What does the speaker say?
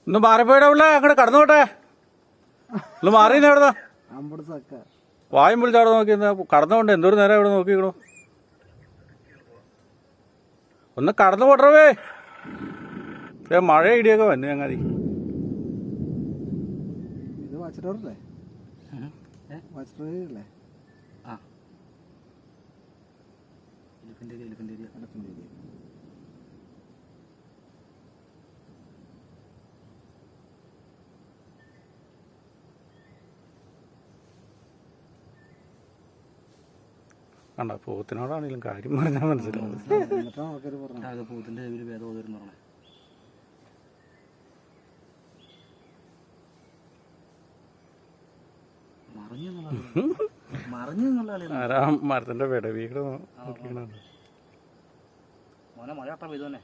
ഒന്ന് മാറിപ്പോയിടാ ഉള്ള അങ്ങോട്ട് കടന്നോട്ടെ. ഒന്ന് മാറിയെന്ന് എവിടുന്നാ വായും വിളിച്ച് അവിടെ നോക്കി കടന്നുകൊണ്ട് എന്തൊരു നേരം ഇവിടെ നോക്കിക്കണോ. ഒന്ന് കടന്നു പോട്ടവേ. മഴ ഇടിയൊക്കെ വന്നു ചങ്ങാതി. കണ്ട പോത്തിനോടാണെങ്കിലും കാര്യം പറഞ്ഞാൽ മനസ്സിലാവും. പോത്തിന്റെ ഭേദം പറഞ്ഞേ ആരാ മരത്തിന്റെ വിടവീട് നോക്കിക്കണ മോനെ മഴ പെയ്തു തന്നെ.